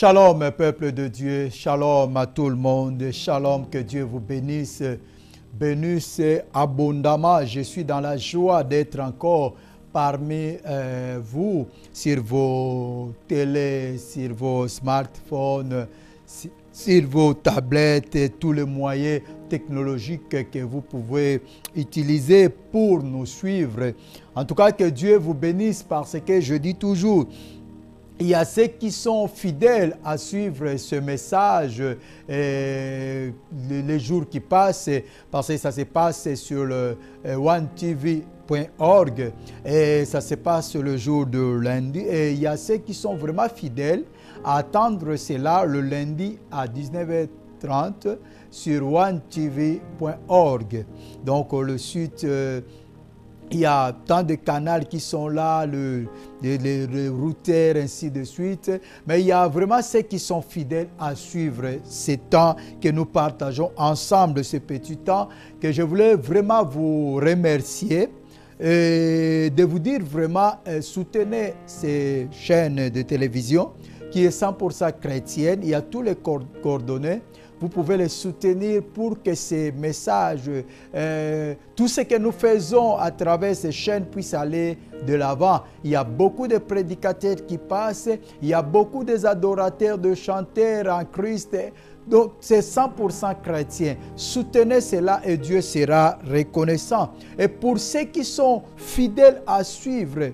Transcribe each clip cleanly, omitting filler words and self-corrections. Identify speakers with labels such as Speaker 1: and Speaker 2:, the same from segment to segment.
Speaker 1: Shalom, peuple de Dieu, shalom à tout le monde, shalom, que Dieu vous bénisse, bénisse abondamment. Je suis dans la joie d'être encore parmi vous, sur vos télés, sur vos smartphones, sur vos tablettes et tous les moyens technologiques que vous pouvez utiliser pour nous suivre. En tout cas, que Dieu vous bénisse parce que je dis toujours, il y a ceux qui sont fidèles à suivre ce message les jours qui passent, parce que ça se passe sur le OneTV.org et ça se passe le jour de lundi. Et il y a ceux qui sont vraiment fidèles à attendre cela le lundi à 19h30 sur OneTV.org. Donc le site... il y a tant de canaux qui sont là, les routeurs, ainsi de suite. Mais il y a vraiment ceux qui sont fidèles à suivre ces temps que nous partageons ensemble, ce petit temps, que je voulais vraiment vous remercier et de vous dire vraiment, soutenez ces chaînes de télévision qui est 100% chrétienne. Il y a tous les coordonnées. Vous pouvez les soutenir pour que ces messages, tout ce que nous faisons à travers ces chaînes puisse aller de l'avant. Il y a beaucoup de prédicateurs qui passent, il y a beaucoup d'adorateurs, de chanteurs en Christ. Donc c'est 100% chrétien. Soutenez cela et Dieu sera reconnaissant. Et pour ceux qui sont fidèles à suivre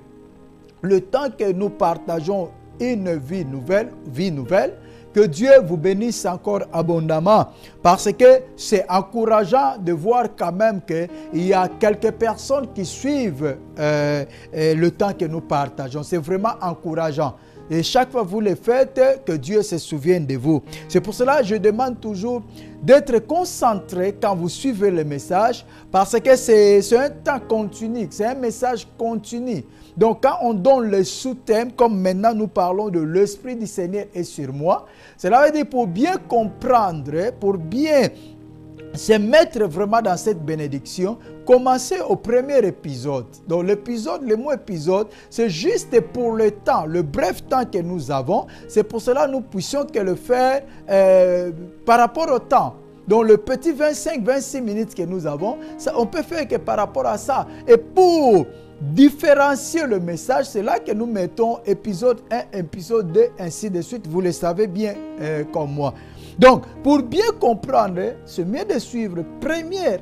Speaker 1: le temps que nous partageons une vie nouvelle, que Dieu vous bénisse encore abondamment parce que c'est encourageant de voir quand même qu'il y a quelques personnes qui suivent le temps que nous partageons. C'est vraiment encourageant. Et chaque fois que vous le faites, que Dieu se souvienne de vous. C'est pour cela que je demande toujours d'être concentré quand vous suivez le message parce que c'est un temps continu, c'est un message continu. Donc quand on donne le sous-thème, comme maintenant nous parlons de l'Esprit du Seigneur est sur moi, cela veut dire pour bien comprendre, pour bien se mettre vraiment dans cette bénédiction, commencez au premier épisode. Donc l'épisode, le mot épisode, c'est juste pour le temps, le bref temps que nous avons. C'est pour cela que nous puissions que le faire par rapport au temps. Donc le petit 25-26 minutes que nous avons, ça, on peut faire que par rapport à ça. Et pour différencier le message, c'est là que nous mettons épisode 1, épisode 2, ainsi de suite. Vous le savez bien comme moi. Donc, pour bien comprendre, c'est mieux de suivre le premier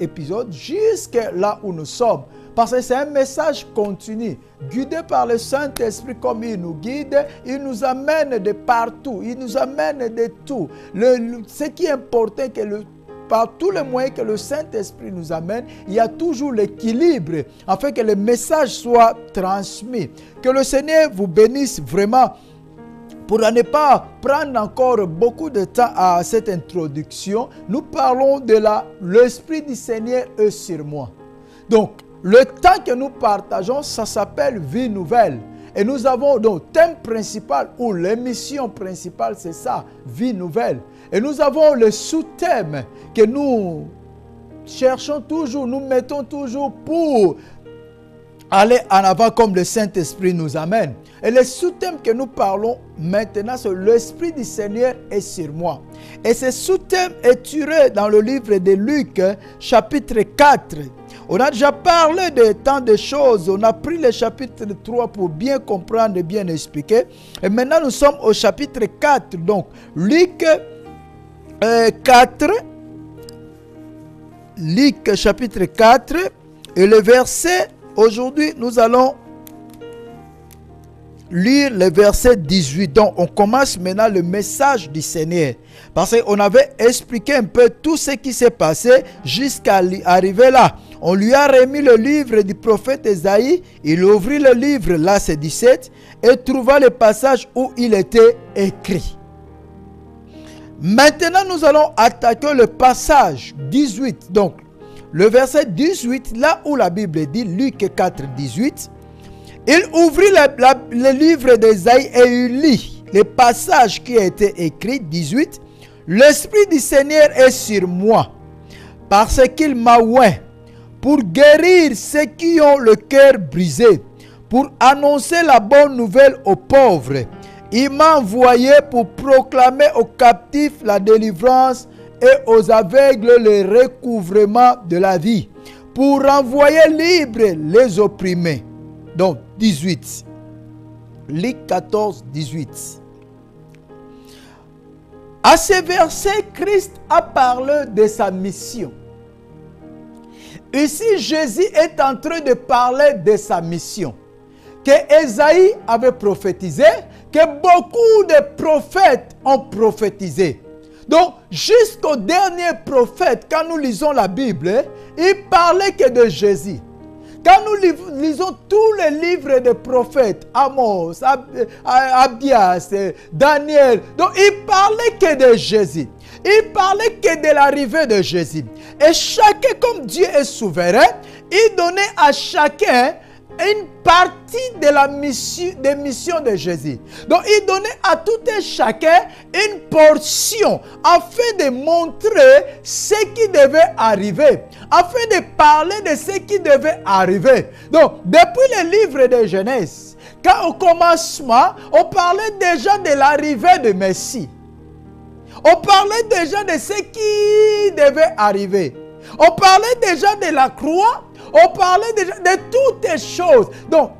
Speaker 1: épisode jusqu'à là où nous sommes. Parce que c'est un message continu, guidé par le Saint-Esprit comme il nous guide, il nous amène de partout, il nous amène de tout. Ce qui est important, que par tous les moyens que le Saint-Esprit nous amène, il y a toujours l'équilibre, afin que le message soit transmis. Que le Seigneur vous bénisse vraiment. Pour ne pas prendre encore beaucoup de temps à cette introduction, nous parlons de l'Esprit du Seigneur est sur moi. Donc, le temps que nous partageons, ça s'appelle Vie Nouvelle. Et nous avons donc thème principal ou l'émission principale, c'est ça, Vie Nouvelle. Et nous avons le sous-thème que nous cherchons toujours, nous mettons toujours pour aller en avant comme le Saint-Esprit nous amène. Et le sous-thème que nous parlons maintenant, c'est l'Esprit du Seigneur est sur moi. Et ce sous-thème est tiré dans le livre de Luc, chapitre 4. On a déjà parlé de tant de choses. On a pris le chapitre 3 pour bien comprendre et bien expliquer. Et maintenant, nous sommes au chapitre 4. Donc, Luc 4. Luc chapitre 4. Et le verset, aujourd'hui, nous allons lire le verset 18. Donc, on commence maintenant le message du Seigneur. Parce qu'on avait expliqué un peu tout ce qui s'est passé jusqu'à arriver là. On lui a remis le livre du prophète Esaïe. Il ouvrit le livre, là c'est 17, et trouva le passage où il était écrit. Maintenant, nous allons attaquer le passage 18. Donc, le verset 18, là où la Bible dit, Luc 4, 18, il ouvrit le livre d'Esaïe et il lit le passage qui a été écrit, 18. L'Esprit du Seigneur est sur moi, parce qu'il m'a oint pour guérir ceux qui ont le cœur brisé, pour annoncer la bonne nouvelle aux pauvres. Il m'a envoyé pour proclamer aux captifs la délivrance et aux aveugles le recouvrement de la vie, pour renvoyer libres les opprimés. Donc, 18. Luc 14, 18. À ce verset, Christ a parlé de sa mission. Ici, Jésus est en train de parler de sa mission. Que Ésaïe avait prophétisé, que beaucoup de prophètes ont prophétisé. Donc, jusqu'au dernier prophète, quand nous lisons la Bible, il parlait que de Jésus. Quand nous lisons tous les livres des prophètes, Amos, Abias, Daniel, donc il parlait que de Jésus. Il parlait que de l'arrivée de Jésus. Et chacun, comme Dieu est souverain, il donnait à chacun une partie de la mission, des missions de Jésus. Donc, il donnait à tout et chacun une portion afin de montrer ce qui devait arriver, afin de parler de ce qui devait arriver. Donc, depuis le livre de Genèse, quand au commencement, on parlait déjà de l'arrivée de Messie. On parlait déjà de ce qui devait arriver. On parlait déjà de la croix. On parlait déjà de toutes les choses. Donc,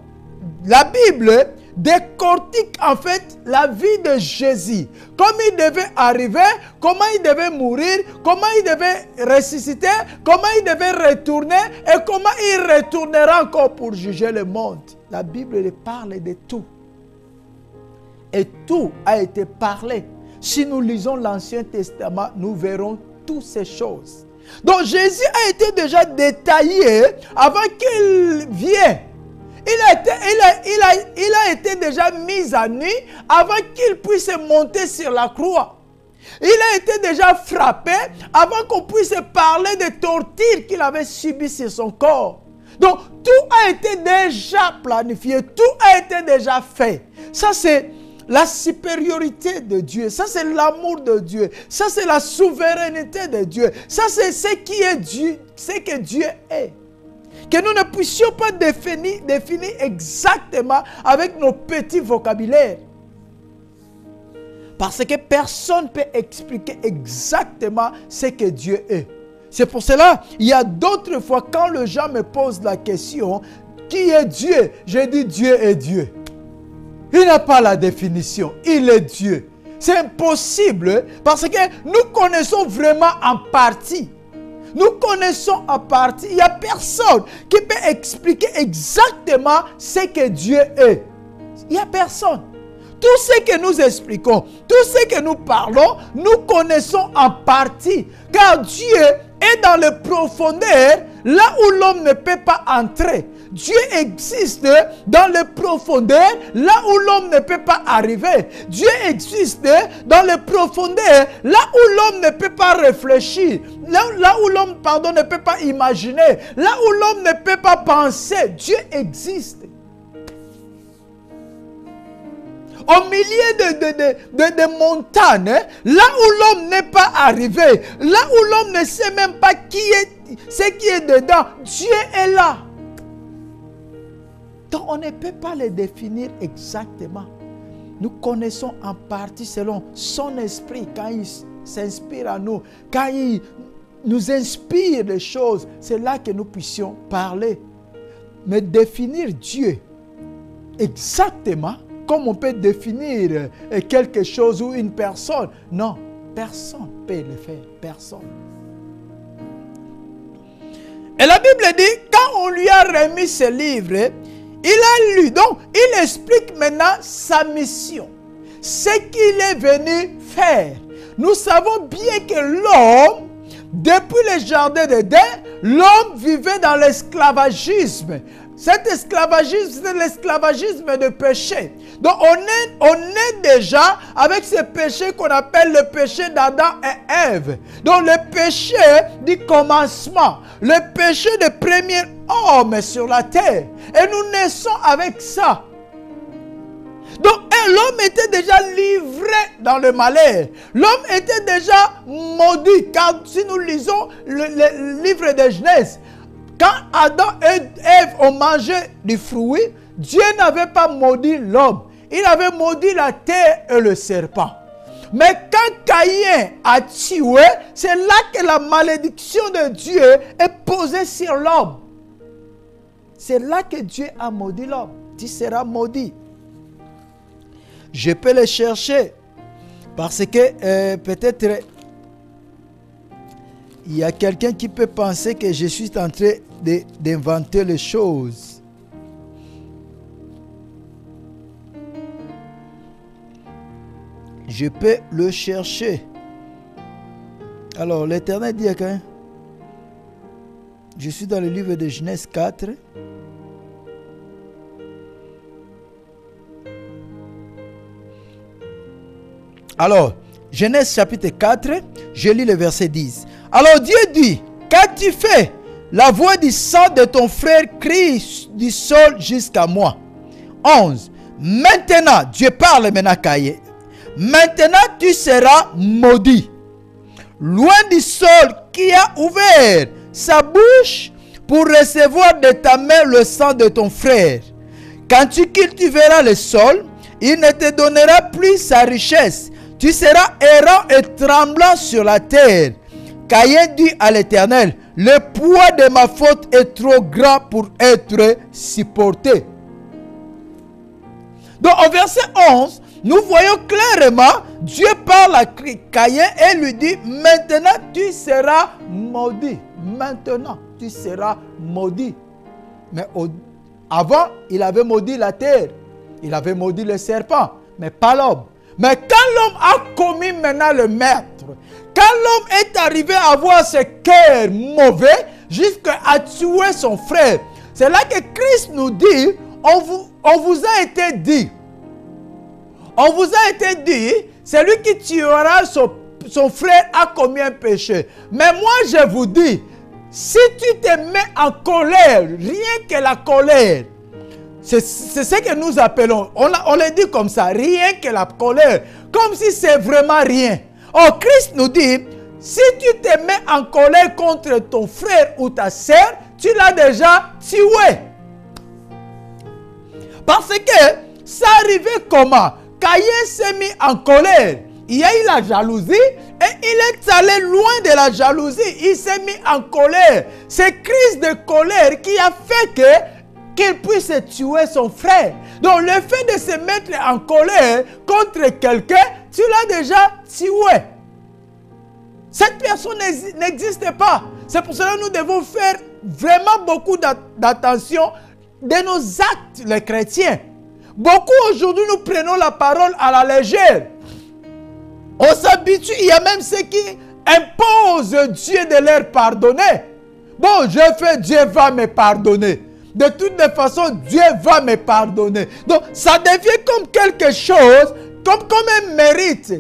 Speaker 1: la Bible décortique en fait la vie de Jésus. Comment il devait arriver, comment il devait mourir, comment il devait ressusciter, comment il devait retourner et comment il retournera encore pour juger le monde. La Bible parle de tout. Et tout a été parlé. Si nous lisons l'Ancien Testament, nous verrons toutes ces choses. Donc Jésus a été déjà détaillé avant qu'il vienne. Il a été déjà mis à nu avant qu'il puisse monter sur la croix. Il a été déjà frappé avant qu'on puisse parler des tortures qu'il avait subies sur son corps. Donc tout a été déjà planifié, tout a été déjà fait. Ça c'est la supériorité de Dieu, ça c'est l'amour de Dieu, ça c'est la souveraineté de Dieu, ça c'est ce qui est Dieu, ce que Dieu est. Que nous ne puissions pas définir exactement avec nos petits vocabulaires. Parce que personne ne peut expliquer exactement ce que Dieu est. C'est pour cela, il y a d'autres fois quand les gens me posent la question, qui est Dieu? Je dis Dieu est Dieu. Il n'a pas la définition. Il est Dieu. C'est impossible parce que nous connaissons vraiment en partie. Nous connaissons en partie. Il n'y a personne qui peut expliquer exactement ce que Dieu est. Il n'y a personne. Tout ce que nous expliquons, tout ce que nous parlons, nous connaissons en partie. Car Dieu est dans les profondeurs, là où l'homme ne peut pas entrer. Dieu existe dans les profondeurs, là où l'homme ne peut pas arriver. Dieu existe dans les profondeurs, là où l'homme ne peut pas réfléchir. Là où l'homme, ne peut pas imaginer. Là où l'homme ne peut pas penser. Dieu existe. Au milieu de montagnes, là où l'homme n'est pas arrivé, là où l'homme ne sait même pas ce qui est dedans, Dieu est là. Donc on ne peut pas le définir exactement. Nous connaissons en partie selon son esprit, quand il s'inspire à nous, quand il nous inspire des choses, c'est là que nous puissions parler. Mais définir Dieu exactement, comme on peut définir quelque chose ou une personne, non, personne ne peut le faire, personne. Et la Bible dit, quand on lui a remis ce livre, il a lu, donc il explique maintenant sa mission, ce qu'il est venu faire. Nous savons bien que l'homme, depuis le jardin d'Éden, l'homme vivait dans l'esclavagisme. Cet esclavagisme, c'est l'esclavagisme de péché. Donc on est déjà avec ce péché qu'on appelle le péché d'Adam et Ève. Donc le péché du commencement, le péché des premiers hommes sur la terre. Et nous naissons avec ça. Donc l'homme était déjà livré dans le malheur. L'homme était déjà maudit. Car si nous lisons le livre de Genèse, quand Adam et Ève ont mangé du fruit, Dieu n'avait pas maudit l'homme. il avait maudit la terre et le serpent. Mais quand Caïn a tué, c'est là que la malédiction de Dieu est posée sur l'homme. C'est là que Dieu a maudit l'homme. Tu seras maudit. Je peux le chercher. Parce que peut-être il y a quelqu'un qui peut penser que je suis en train d'inventer les choses. Je peux le chercher. Alors, l'Éternel dit que je suis dans le livre de Genèse 4. Alors, Genèse chapitre 4, je lis le verset 10. Alors Dieu dit, qu'as-tu fait? La voix du sang de ton frère crie du sol jusqu'à moi. 11. Maintenant, Dieu parle maintenant à Caïn. Maintenant tu seras maudit, loin du sol qui a ouvert sa bouche pour recevoir de ta main le sang de ton frère. Quand tu cultiveras le sol, il ne te donnera plus sa richesse. Tu seras errant et tremblant sur la terre. Caïn dit à l'Éternel, le poids de ma faute est trop grand pour être supporté. Donc au verset 11, nous voyons clairement, Dieu parle à Caïn et lui dit, maintenant tu seras maudit. Maintenant tu seras maudit. Mais avant, il avait maudit la terre. Il avait maudit le serpent, mais pas l'homme. Mais quand l'homme a commis maintenant le meurtre, quand l'homme est arrivé à avoir ce cœur mauvais, jusqu'à tuer son frère, c'est là que Christ nous dit, on vous a été dit, on vous a été dit, celui qui tuera son frère a commis un péché. Mais moi je vous dis, si tu te mets en colère, rien que la colère, c'est ce que nous appelons, on le dit comme ça, rien que la colère, comme si c'est vraiment rien. Or Christ nous dit, si tu te mets en colère contre ton frère ou ta sœur, tu l'as déjà tué. Parce que ça arrivait comment? Caïn s'est mis en colère. Il y a eu la jalousie et il est allé loin de la jalousie. Il s'est mis en colère. C'est crise de colère qui a fait qu'il puisse tuer son frère. Donc le fait de se mettre en colère contre quelqu'un, tu l'as déjà tué. Cette personne n'existe pas. C'est pour cela que nous devons faire vraiment beaucoup d'attention de nos actes, les chrétiens. Beaucoup aujourd'hui, nous prenons la parole à la légère. On s'habitue, il y a même ceux qui imposent Dieu de leur pardonner. Bon, je fais, Dieu va me pardonner. De toutes les façons, Dieu va me pardonner. Donc, ça devient comme quelque chose, comme un mérite.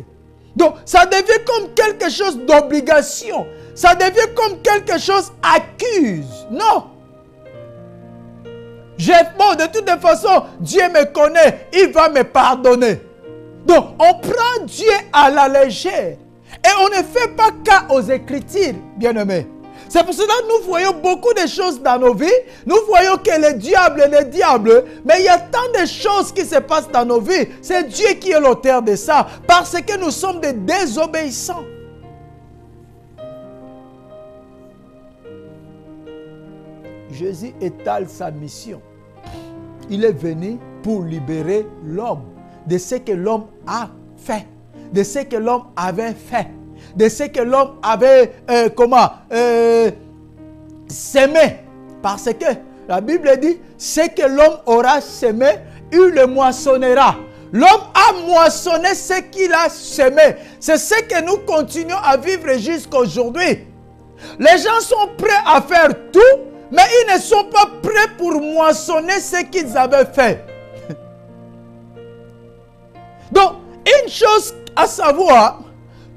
Speaker 1: Donc, ça devient comme quelque chose d'obligation. Ça devient comme quelque chose accuse. Non. Bon, de toutes les façons, Dieu me connaît, il va me pardonner. Donc, on prend Dieu à la légère. Et on ne fait pas cas aux Écritures, bien-aimés. C'est pour cela que nous voyons beaucoup de choses dans nos vies. Nous voyons que le diable, mais il y a tant de choses qui se passent dans nos vies. C'est Dieu qui est l'auteur de ça. Parce que nous sommes des désobéissants. Jésus étale sa mission. Il est venu pour libérer l'homme de ce que l'homme a fait, de ce que l'homme avait fait, de ce que l'homme avait semé. Parce que la Bible dit, ce que l'homme aura semé, il le moissonnera. L'homme a moissonné ce qu'il a semé. C'est ce que nous continuons à vivre jusqu'à aujourd'hui. Les gens sont prêts à faire tout, mais ils ne sont pas prêts pour moissonner ce qu'ils avaient fait. Donc, une chose à savoir,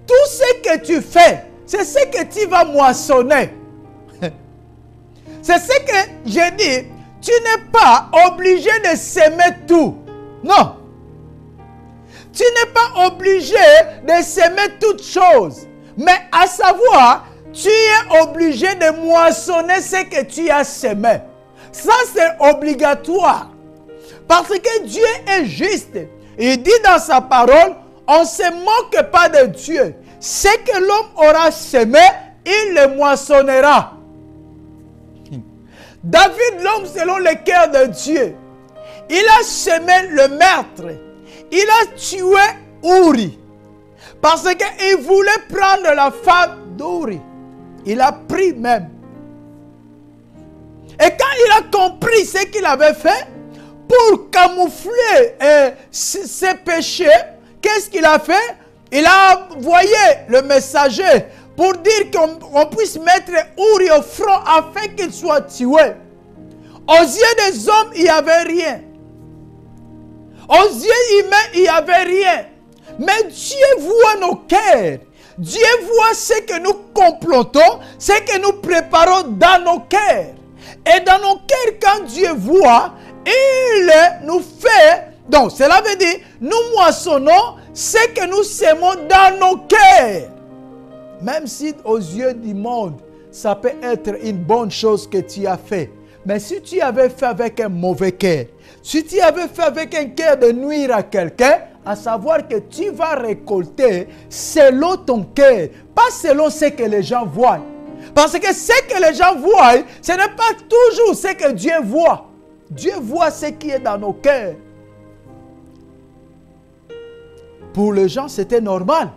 Speaker 1: tout ce que tu fais, c'est ce que tu vas moissonner. C'est ce que j'ai dit. Tu n'es pas obligé de s'aimer tout. Non. Tu n'es pas obligé de s'aimer toutes choses. Mais à savoir, tu es obligé de moissonner ce que tu as semé. Ça, c'est obligatoire. Parce que Dieu est juste. Il dit dans sa parole, on ne se moque pas de Dieu. Ce que l'homme aura semé, il le moissonnera. David, l'homme selon le cœur de Dieu, il a semé le meurtre. Il a tué Uri. Parce qu'il voulait prendre la femme d'Uri. Il a pris même. Et quand il a compris ce qu'il avait fait, pour camoufler ses péchés, qu'est-ce qu'il a fait? Il a envoyé le messager pour dire qu'on puisse mettre Uri au front afin qu'il soit tué. Aux yeux des hommes, il n'y avait rien. Aux yeux humains, il n'y avait rien. Mais Dieu voit nos cœurs. Dieu voit ce que nous complotons, ce que nous préparons dans nos cœurs. Et dans nos cœurs, quand Dieu voit, il nous fait, donc cela veut dire, nous moissonnons ce que nous sémons dans nos cœurs. Même si aux yeux du monde, ça peut être une bonne chose que tu as fait. Mais si tu avais fait avec un mauvais cœur, si tu avais fait avec un cœur de nuire à quelqu'un, à savoir que tu vas récolter selon ton cœur, pas selon ce que les gens voient. Parce que ce que les gens voient, ce n'est pas toujours ce que Dieu voit. Dieu voit ce qui est dans nos cœurs. Pour les gens, c'était normal.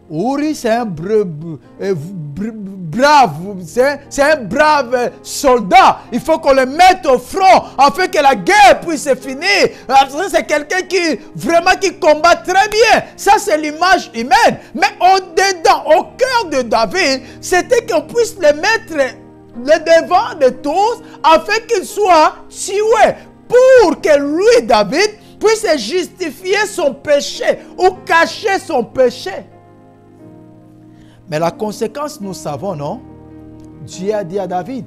Speaker 1: Uri, c'est un brave soldat. Il faut qu'on le mette au front afin que la guerre puisse se finir. C'est quelqu'un qui combat très bien. Ça, c'est l'image humaine. Mais au-dedans, au cœur de David, c'était qu'on puisse le mettre le devant de tous afin qu'il soit tué. Pour que lui, David, puisse justifier son péché ou cacher son péché. Mais la conséquence, nous savons, non? Dieu a dit à David,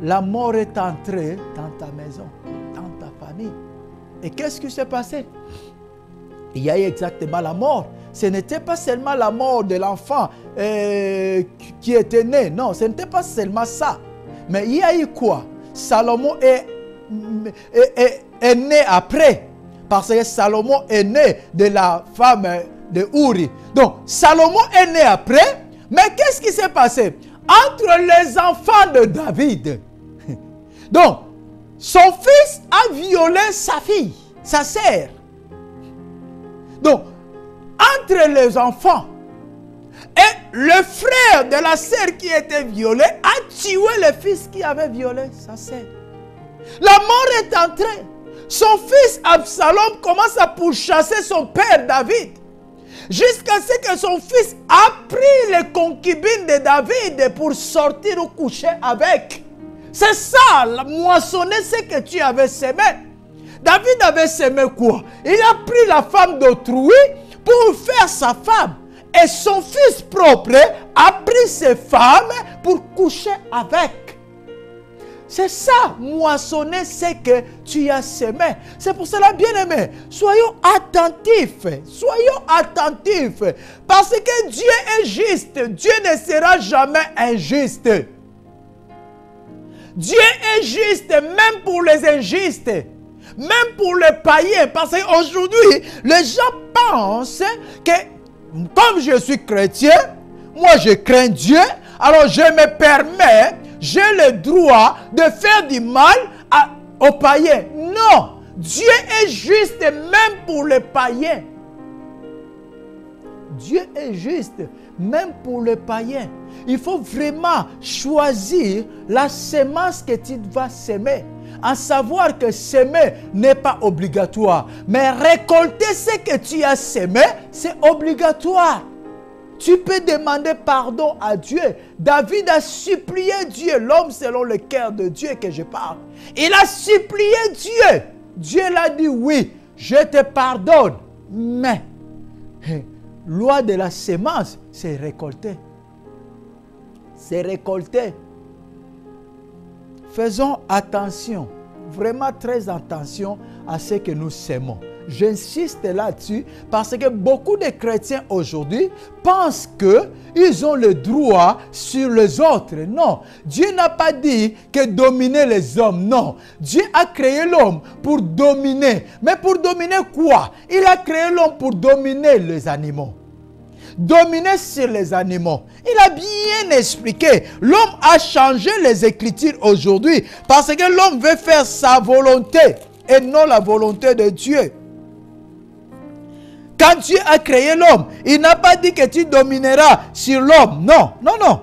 Speaker 1: la mort est entrée dans ta maison, dans ta famille. Et qu'est-ce qui s'est passé? Il y a eu exactement la mort. Ce n'était pas seulement la mort de l'enfant qui était né. Non, ce n'était pas seulement ça. Mais il y a eu quoi? Salomon est né après. Parce que Salomon est né de la femme de Uri. Donc, Salomon est né après. Mais qu'est-ce qui s'est passé? Entre les enfants de David. Donc, son fils a violé sa fille, sa sœur. Donc, entre les enfants et le frère de la sœur qui était violée a tué le fils qui avait violé sa sœur. La mort est entrée. Son fils Absalom commence à pourchasser son père David. Jusqu'à ce que son fils a pris les concubines de David pour sortir ou coucher avec. C'est ça, moissonner ce que tu avais semé. David avait semé quoi? Il a pris la femme d'autrui pour faire sa femme. Et son fils propre a pris ses femmes pour coucher avec. C'est ça, moissonner ce que tu as semé. C'est pour cela, bien-aimés, soyons attentifs. Soyons attentifs. Parce que Dieu est juste. Dieu ne sera jamais injuste. Dieu est juste même pour les injustes. Même pour les païens. Parce qu'aujourd'hui, les gens pensent que, comme je suis chrétien, moi je crains Dieu, alors je me permets, j'ai le droit de faire du mal aux païens. Non, Dieu est juste même pour les païens. Dieu est juste même pour les païens. Il faut vraiment choisir la semence que tu vas semer. À savoir que semer n'est pas obligatoire. Mais récolter ce que tu as semé, c'est obligatoire. Tu peux demander pardon à Dieu. David a supplié Dieu, l'homme selon le cœur de Dieu que je parle. Il a supplié Dieu. Dieu l'a dit oui, je te pardonne. Mais, loi de la semence, c'est récolter. C'est récolter. Faisons attention, vraiment très attention à ce que nous sémons. J'insiste là-dessus parce que beaucoup de chrétiens aujourd'hui pensent qu'ils ont le droit sur les autres. Non, Dieu n'a pas dit que dominer les hommes. Non, Dieu a créé l'homme pour dominer. Mais pour dominer quoi? Il a créé l'homme pour dominer les animaux. Dominer sur les animaux. Il a bien expliqué. L'homme a changé les Écritures aujourd'hui parce que l'homme veut faire sa volonté et non la volonté de Dieu. Quand Dieu a créé l'homme, il n'a pas dit que tu domineras sur l'homme. Non, non, non.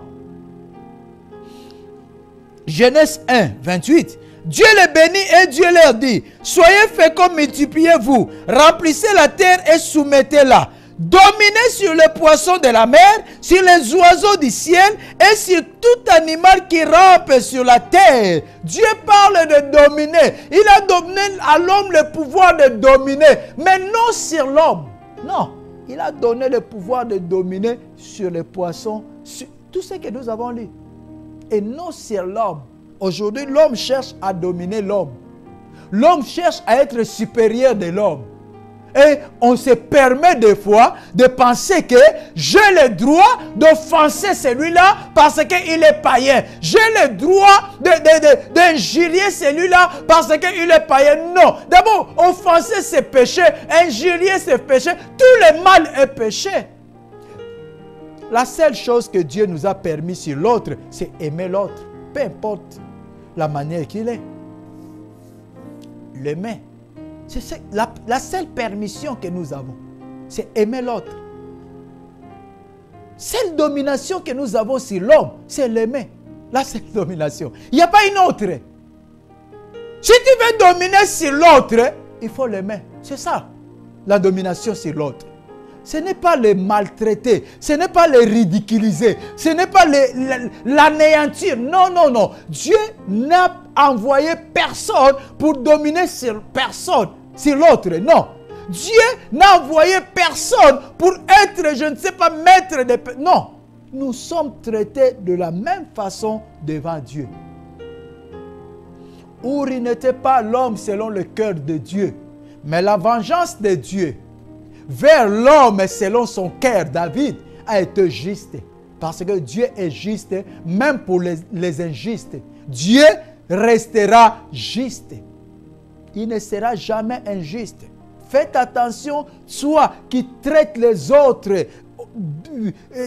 Speaker 1: Genèse 1, 28. Dieu les bénit et Dieu leur dit, soyez féconds, multipliez-vous, remplissez la terre et soumettez-la. Dominez sur les poissons de la mer, sur les oiseaux du ciel et sur tout animal qui rampe sur la terre. Dieu parle de dominer. Il a donné à l'homme le pouvoir de dominer, mais non sur l'homme. Non, il a donné le pouvoir de dominer sur les poissons, sur tout ce que nous avons lu. Et non sur l'homme. Aujourd'hui, l'homme cherche à dominer l'homme. L'homme cherche à être supérieur de l'homme. Et on se permet des fois de penser que j'ai le droit d'offenser celui-là parce qu'il est païen. J'ai le droit d'injurier celui-là parce qu'il est païen. Non. D'abord, offenser c'est péché. Injurier c'est péché. Tout le mal est péché. La seule chose que Dieu nous a permis sur l'autre, c'est aimer l'autre. Peu importe la manière qu'il est. L'aimer. C'est la seule permission que nous avons. C'est aimer l'autre. Seule domination que nous avons sur l'homme, c'est l'aimer. La seule domination. Il n'y a pas une autre. Si tu veux dominer sur l'autre, il faut l'aimer. C'est ça, la domination sur l'autre. Ce n'est pas le maltraiter, ce n'est pas le ridiculiser, ce n'est pas l'anéantir. Non, non, non. Dieu n'a envoyé personne pour dominer sur personne, sur l'autre. Non. Dieu n'a envoyé personne pour être, je ne sais pas, maître de... Non. Nous sommes traités de la même façon devant Dieu. Uri n'était pas l'homme selon le cœur de Dieu, mais la vengeance de Dieu vers l'homme selon son cœur, David, a été juste. Parce que Dieu est juste, même pour les injustes. Dieu restera juste. Il ne sera jamais injuste. Faites attention, toi qui traites les autres,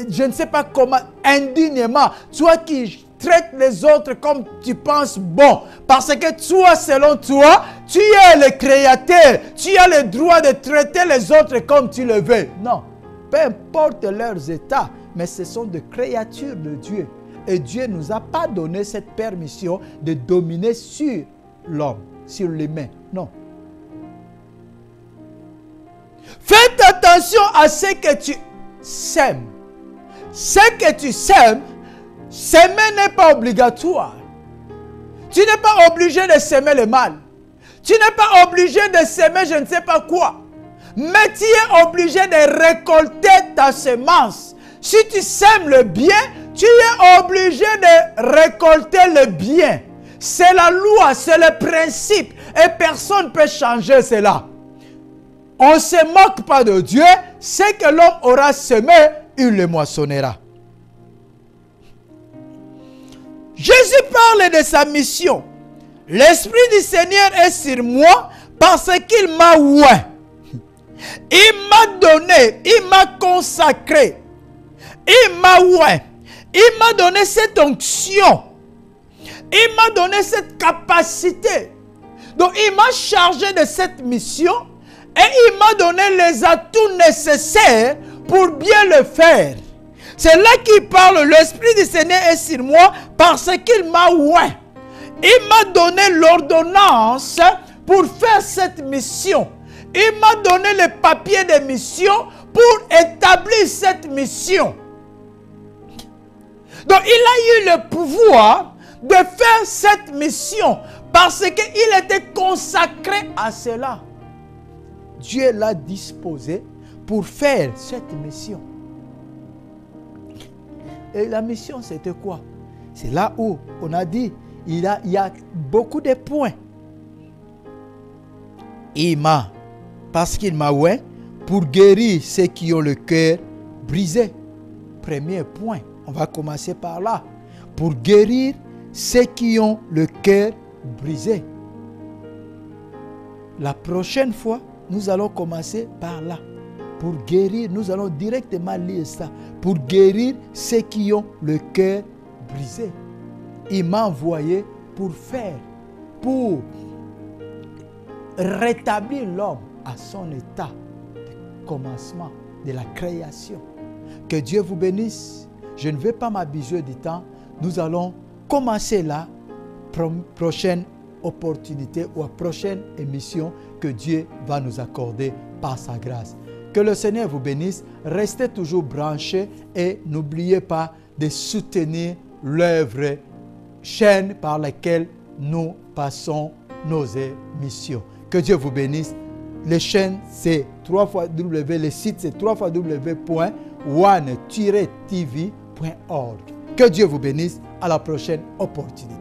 Speaker 1: je ne sais pas comment, indignement, toi qui traites les autres comme tu penses bon, parce que toi, selon toi, tu es le créateur, tu as le droit de traiter les autres comme tu le veux. Non, peu importe leurs états, mais ce sont des créatures de Dieu. Et Dieu ne nous a pas donné cette permission de dominer sur l'homme, sur l'humain. Non. Faites attention à ce que tu sèmes. Ce que tu sèmes, s'aimer n'est pas obligatoire. Tu n'es pas obligé de s'aimer le mal. Tu n'es pas obligé de s'aimer je ne sais pas quoi. Mais tu es obligé de récolter ta semence. Si tu sèmes le bien, tu es obligé de récolter le bien. C'est la loi, c'est le principe. Et personne ne peut changer cela. On ne se moque pas de Dieu. Ce que l'homme aura semé, il le moissonnera. Jésus parle de sa mission. L'Esprit du Seigneur est sur moi parce qu'il m'a oint. Il m'a donné, il m'a consacré. Il m'a oint. Il m'a donné cette onction. Il m'a donné cette capacité. Donc il m'a chargé de cette mission et il m'a donné les atouts nécessaires pour bien le faire. C'est là qu'il parle, l'Esprit du Seigneur est sur moi parce qu'il m'a oint. Il m'a donné l'ordonnance pour faire cette mission. Il m'a donné le papier de mission pour établir cette mission. Donc il a eu le pouvoir de faire cette mission parce qu'il était consacré à cela. Dieu l'a disposé pour faire cette mission. Et la mission, c'était quoi? C'est là où on a dit, il y a beaucoup de points. Il m'a, parce qu'il m'a oint pour guérir ceux qui ont le cœur brisé. Premier point, on va commencer par là. Pour guérir ceux qui ont le cœur brisé. La prochaine fois, nous allons commencer par là. Pour guérir, nous allons directement lire ça. Pour guérir ceux qui ont le cœur brisé. Il m'a envoyé pour faire, pour rétablir l'homme à son état de commencement de la création. Que Dieu vous bénisse. Je ne vais pas m'abuser du temps. Nous allons commencer la prochaine opportunité ou la prochaine émission que Dieu va nous accorder par sa grâce. Que le Seigneur vous bénisse. Restez toujours branchés et n'oubliez pas de soutenir l'œuvre chaîne par laquelle nous passons nos émissions. Que Dieu vous bénisse. Les chaînes, c'est www, le site c'est www.one-tv.org. Que Dieu vous bénisse. À la prochaine opportunité.